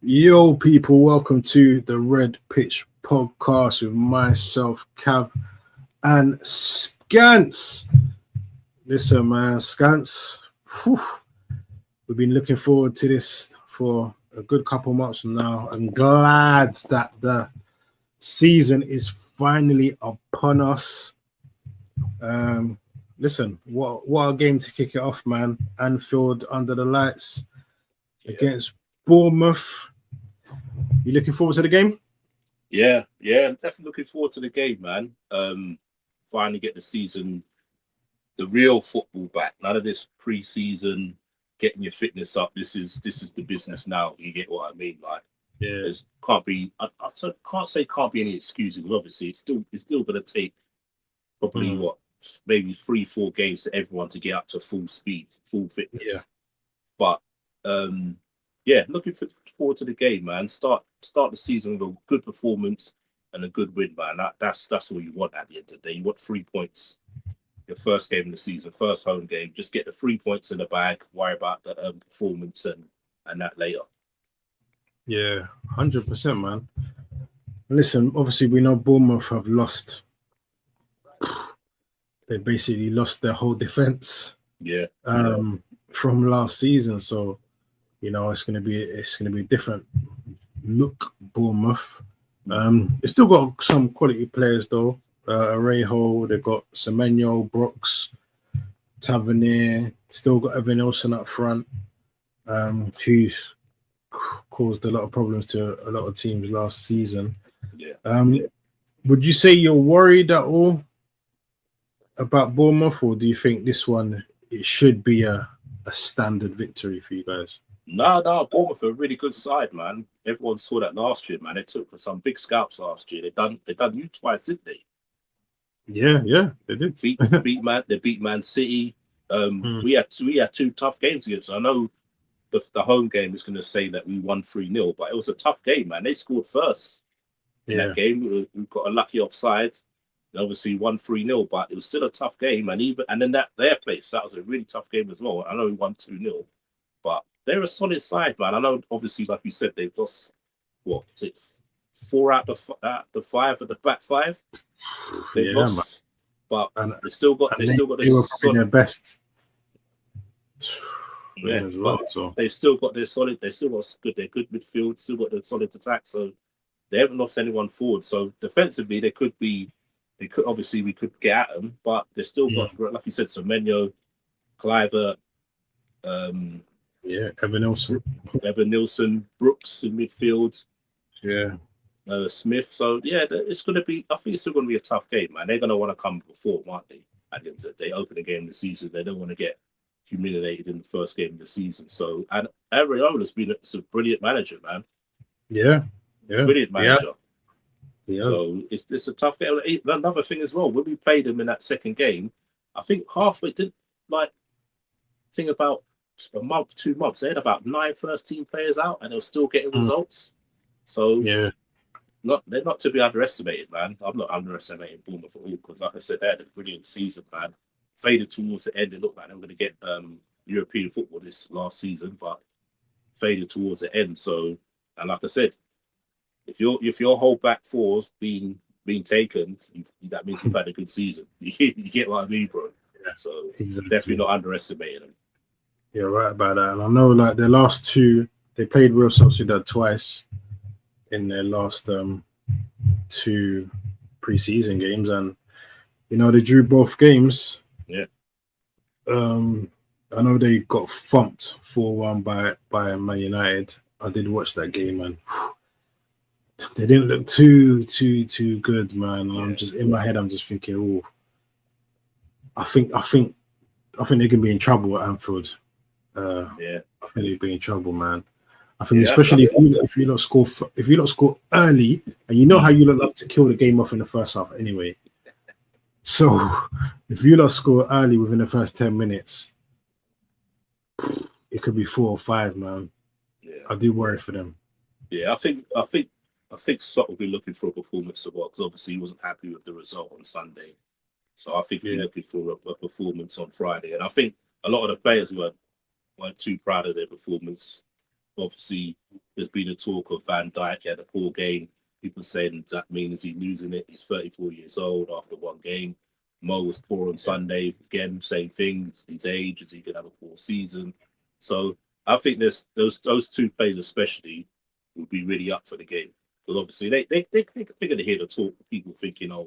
Yo, people, welcome to the Red Pitch podcast with myself, Cav, and Scance. Listen, man, Scance, whew, we've been looking forward to this for a good couple months now. I'm glad that the season is finally upon us. Listen, what a game to kick it off, man. Anfield under the lights against Bournemouth. You looking forward to the game? Yeah, I'm definitely looking forward to the game, man. Finally get the season, the real football back. None of this pre-season, getting your fitness up. This is the business now. You get what I mean? Like, Yeah. there's can't be. Can't say can't be any excuses. Obviously, it's still going to take probably maybe 3-4 games for everyone to get up to full speed, full Yeah. fitness. But yeah, looking forward to the game, man. Start the season with a good performance and a good win, man. That's all you want at the end of the day. You want 3 points. Your first game of the season, first home game. Just get the 3 points in the bag. Worry about the performance and that later. Yeah, 100%, man. Listen, obviously, we know Bournemouth have lost. They basically lost their whole defense Yeah, from last season. So, it's gonna be a different look, Bournemouth. They still got some quality players though. Arejo, they've got Semenyo, Brooks, Tavernier, still got Evan Olsen up front, who caused a lot of problems to a lot of teams last season. yeah. Would you say you're worried at all about Bournemouth, or do you think this one it should be a standard victory for you guys? No, Bournemouth are a really good side, man. Everyone saw that last year, man. They took some big scouts last year. They done you twice, didn't they? Yeah, they did. They beat Man City. We had two tough games against them. I know the home game is going to say that we won 3-0, but it was a tough game, man. They scored first in that game. We got a lucky offside. And obviously won 3-0, but it was still a tough game. And then that their place, that was a really tough game as well. I know we won 2-0, but they're a solid side, man. I know, obviously, like you said, they've lost what is it, 4 out of the 5 of the back 5 they've lost, man. But And they still got they were this probably their best. yeah, As well, but so they still got their solid. They still got good. They're good midfield. Still got their solid attack. So they haven't lost anyone forward. So defensively, they could be. They could obviously we could get at them, but they still got, like you said, Semenyo, Cliver, Evan Olsen. Evan Nilsson, Brooks in midfield, Yeah, Smith. So yeah, it's going to be. I think it's still going to be a tough game, man. They're going to want to come before, aren't they? At the end of the day, open the game of the season. They don't want to get humiliated in the first game of the season. So, and Ariola's been a brilliant manager, man. yeah, Brilliant yeah, manager. yeah. So it's a tough game. Another thing as well, when we played them in that second game, I think halfway didn't like think about a month, 2 months. They had about 9 first team players out, and they were still getting results. So Yeah, they're not to be underestimated, man. I'm not underestimating Bournemouth at all because, like I said, they had a brilliant season, man. Faded towards the end. It looked like they were going to get European football this last season, but faded towards the end. So, and like I said, if your whole back four's been taken, that means you've had a good season. You get what I mean, bro? yeah, So definitely exactly. not underestimating them. You're right about that. And I know, like their last two, they played Real Sociedad twice in their last 2 preseason games, and they drew both games. Yeah. I know they got thumped 4-1 by Man United. I did watch that game, and they didn't look too good, man. And I'm just in my head, I'm just thinking, oh, I think they can be in trouble at Anfield. I think they'd be in trouble, man. I think especially if you not score early, and you know how you love to kill the game off in the first half anyway. So if you not score early within the first 10 minutes, it could be 4 or 5, man. Yeah. I do worry for them. Yeah, I think Slot will be looking for a performance as well because obviously he wasn't happy with the result on Sunday. So I think he's looking for a performance on Friday, and I think a lot of the players weren't too proud of their performance Obviously, there's been a talk of Van Dijk had a poor game. People saying that means he's losing it. He's 34 years old after one game. Mo was poor on Sunday. Again, same thing. It's his age. Is he going to have a poor season? So I think there's those two players especially will be really up for the game. Because obviously they're going to hear the talk of people thinking, oh,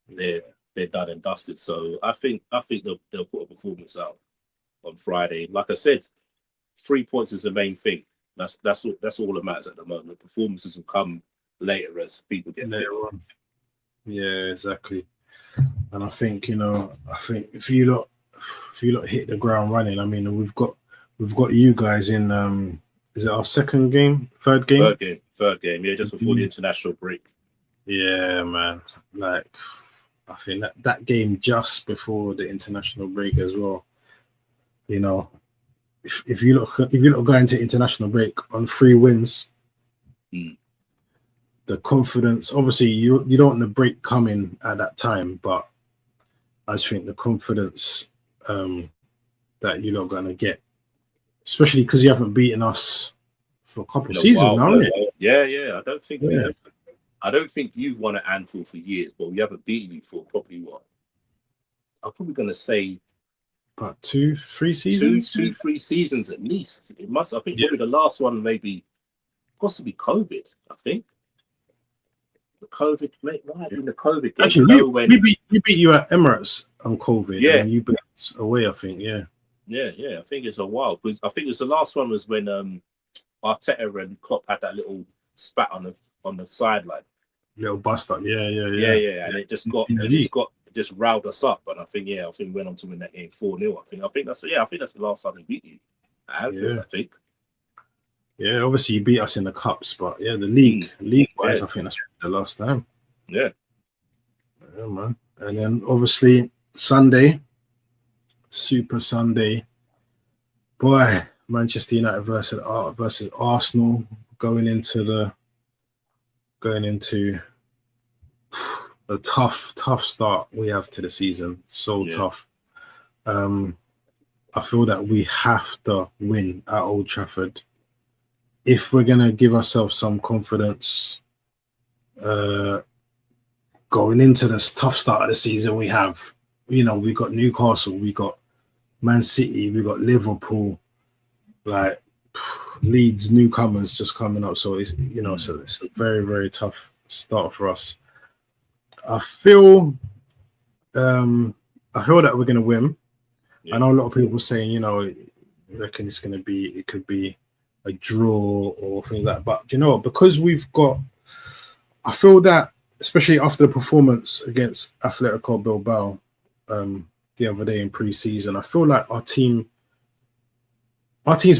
they're done and dusted. So I think they'll put a performance out on Friday. Like I said, 3 points is the main thing. That's all that matters at the moment. Performances will come later as people get fit. Yeah, exactly. And I think if you lot hit the ground running, I mean we've got you guys in is it our third game? Third game, yeah, just before the international break. Yeah, man. Like I think that game just before the international break as well. You know, if you look going to international break on 3 wins, the confidence. Obviously, you don't want the break coming at that time, but I just think the confidence that you're not gonna get, especially because you haven't beaten us for a couple of seasons now, isn't it? Yeah. I don't think you've won at Anfield for years, but we haven't beaten you for probably what? I'm probably gonna say about 2-3 seasons. 2-3 seasons at least. It must. I think probably the last one, maybe possibly COVID. I think the COVID. Mate, might have been the COVID game. Actually, we beat you at Emirates on COVID. Yeah, and you beat us away. I think. Yeah. I think it's a while because I think it's the last one was when Arteta and Klopp had that little spat on the sideline. Little bust up. Yeah. And it just riled us up. And I think we went on to win that game 4-0. I think that's the last time we beat you. I think. Yeah, obviously you beat us in the cups, but the league wise, I think that's the last time. Yeah, man. And then obviously Sunday, Super Sunday, boy, Manchester United versus Arsenal going into a tough start we have to the season. So tough. I feel that we have to win at Old Trafford if we're gonna give ourselves some confidence going into this tough start of the season. We have, we got Newcastle, we got Man City, we got Liverpool, like Leeds newcomers just coming up. So it's it's a very, very tough start for us. I feel that we're gonna win. Yeah. I know a lot of people saying, reckon it could be a draw or things like that. But because I feel that especially after the performance against Atletico Bilbao the other day in pre-season, I feel like our team's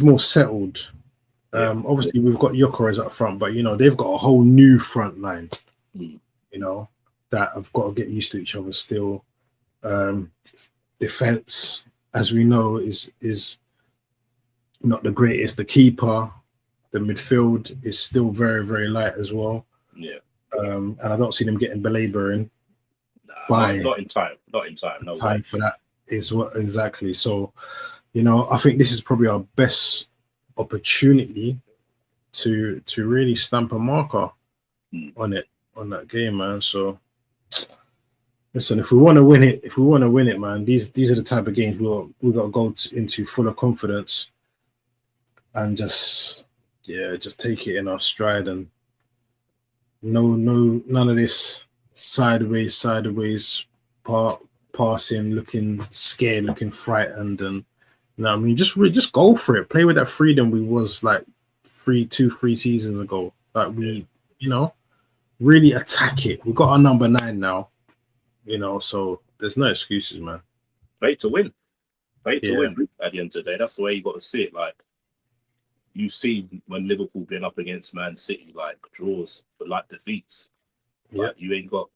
more settled. Obviously we've got Gyökeres up front, but they've got a whole new front line, that have got to get used to each other still. Defense, as we know, is not the greatest. The keeper, the midfield is still very, very light as well. Yeah. And I don't see them getting belaboring. Not in time. No time way. For that is what exactly. So, I think this is probably our best opportunity to really stamp a marker on that game, man. So, listen, if we want to win it, man, these are the type of games we got to go into full of confidence and just take it in our stride and none of this sideways passing, looking scared, looking frightened, and just go for it. Play with that freedom we was like 3 seasons ago. Like we, really attack it. We got our number 9 now. So there's no excuses, man. Play to win. At the end of the day. That's the way you got to see it. Like, you see when Liverpool been up against Man City, like draws but like defeats. Like, you ain't got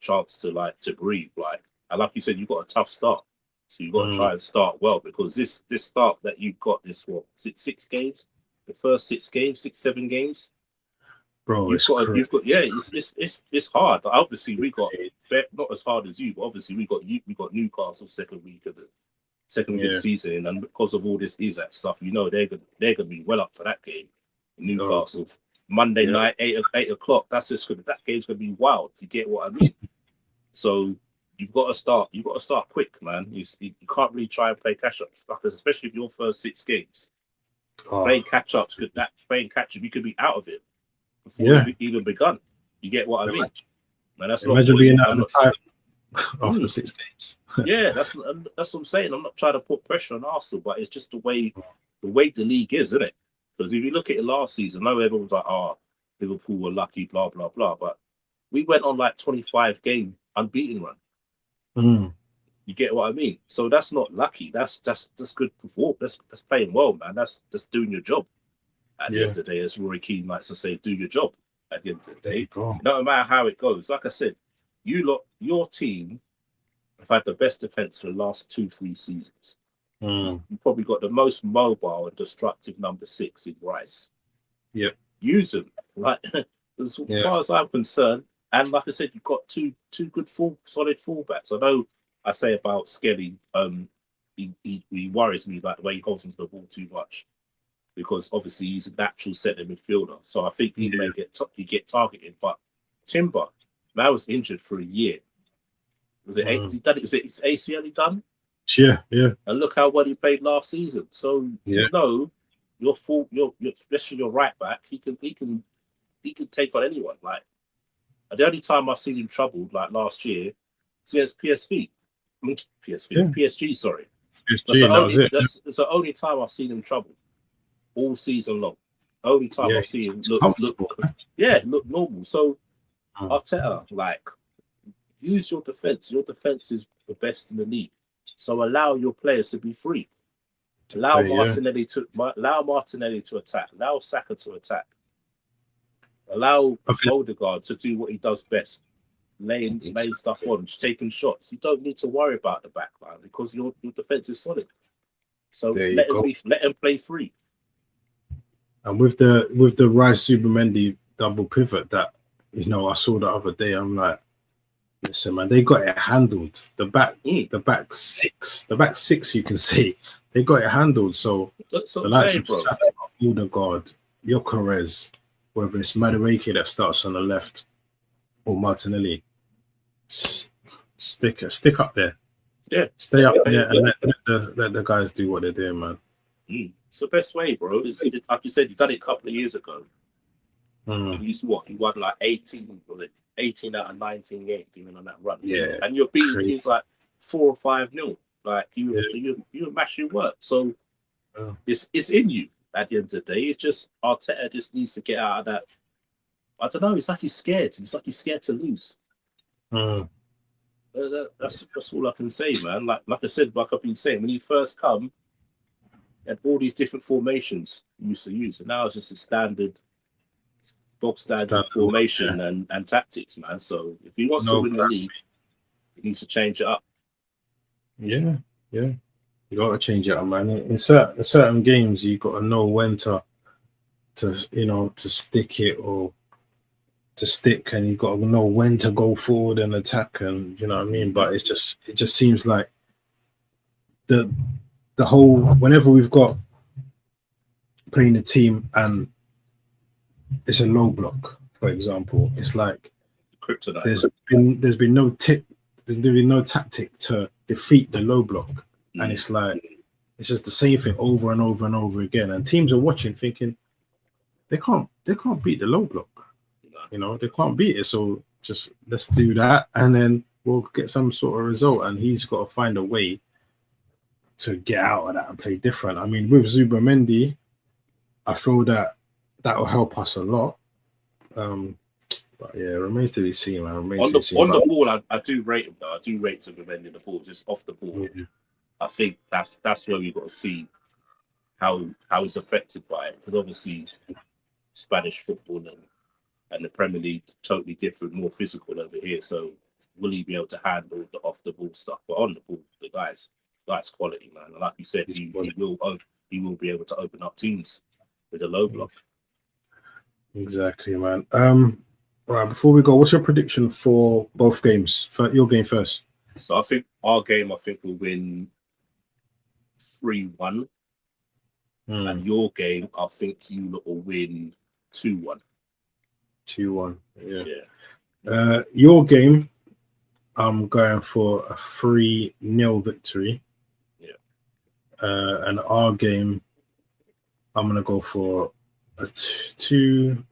chance to breathe. Like, and like you said, you got a tough start. So you got to try and start well, because this start that you've got, 6 games, the first 6 games, 7 games. Bro, it's hard. Obviously, we got not as hard as you, but obviously we got Newcastle second week of second week of the season, and because of all this Isaac stuff, you know they're gonna be well up for that game in Newcastle. Monday night, 8 o'clock. That's just good. That game's gonna be wild. You get what I mean? So you've got to start. You've got to start quick, man. You can't really try and play catch ups, because especially if your first 6 games, playing catch ups, playing catch up, you could be out of it before you've even begun. You get what I mean? Man, that's imagine being out of the time after 6 games. Yeah, that's what I'm saying. I'm not trying to put pressure on Arsenal, but it's just the way the league is, isn't it? Because if you look at it last season, I know everyone was like, "Oh, Liverpool were lucky," blah blah blah, but we went on like 25 game unbeaten run. You get what I mean? So that's not lucky. That's good performance. That's playing well, man. That's doing your job. At the end of the day, as Roy Keane likes to say, do your job. At the end of the day, no matter how it goes. Like I said, your team have had the best defense for the last 2-3 seasons. You probably got the most mobile and destructive number 6 in Rice. Yep. Use them. Like, as far as I'm concerned, and like I said, you've got two good solid fullbacks. I know I say about Skelly, he worries me about the way he holds onto the ball too much, because obviously he's a natural centre midfielder. So I think he may get targeted. But Timber, man, was injured for a year. Was it he done it? Was it his ACL he done? Yeah. And look how well he played last season. So you know, your especially your right back, he can take on anyone. Like, the only time I've seen him troubled, like last year, was against PSG. Sorry, that's the only time I've seen him troubled all season long. Only time I've seen him look normal. So Arteta, like, use your defense. Your defense is the best in the league. So allow your players to be free. Allow Martinelli to attack. Allow Saka to attack. Allow Odegaard to do what he does best, laying stuff on, taking shots. You don't need to worry about the back line, because your defense is solid. So let him play free. And with the Rice Zubimendi double pivot that I saw the other day, I'm like, listen, man, they got it handled. The back six, you can say, they got it handled. So the likes of Saka, Odegaard, Gyökeres, whether it's Madueke that starts on the left or Martinelli, stick up there. Yeah, stay up there and let the guys do what they're doing, man. It's the best way, bro. It's, like you said, you done it a couple of years ago. You won like 18 out of 19 games even on that run. Yeah, and you're beating teams like 4 or 5-0. Like you mashing work. So it's in you at the end of the day. It's just Arteta just needs to get out of that. I don't know. It's like he's scared. It's like he's scared to lose. That's all I can say, man. Like I said, like I've been saying, when you first come, you had all these different formations you used to use, and now it's just a standard formation and tactics, man. So if he wants to win the league, he needs to change it up. Yeah. You got to change it up, man. In certain games, you got to know when to stick it or to stick, and you got to know when to go forward and attack, and you know what I mean. But it just seems like the whole, whenever we've got playing the team and it's a low block, for example, it's like kryptonite. There's been no tactic to defeat the low block, and it's like it's just the same thing over and over and over again. And teams are watching, thinking they can't beat the low block. They can't beat it. So just let's do that, and then we'll get some sort of result. And he's got to find a way to get out of that and play different. I mean, with Zubimendi, I feel that will help us a lot. But yeah, it remains to be seen, man. On the ball, I do rate him though. I do rate Zubimendi the ball. Just off the ball, I think that's where we've got to see how he's affected by it, because obviously Spanish football and the Premier League totally different, more physical over here. So will he be able to handle the off the ball stuff? But on the ball, the guy's quality, man. And like you said, he will be able to open up teams with a low block. Exactly, man. Right, before we go, what's your prediction for both games? For your game first. So I think our game, we'll win 3-1. And your game, I think you lot will win 2-1. 2-1. Yeah. Your game, I'm going for a 3-0 victory. Yeah. And our game, I'm gonna go for a 2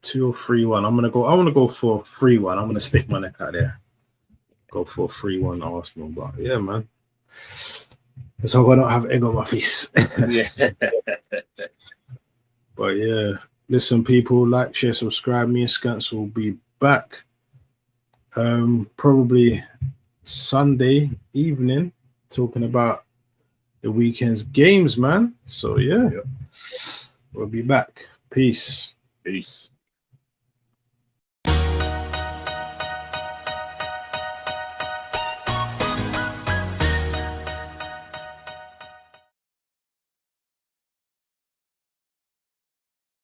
or 3-1. I want to go for 3-1. I'm gonna stick my neck out there. Go for 3-1 Arsenal. But yeah, man. Let's hope I don't have egg on my face. Yeah. But yeah, listen, people, like, share, subscribe. Me and Scants will be back. Probably Sunday evening, talking about the weekend's games, man. So yeah, we'll be back. Peace. Peace.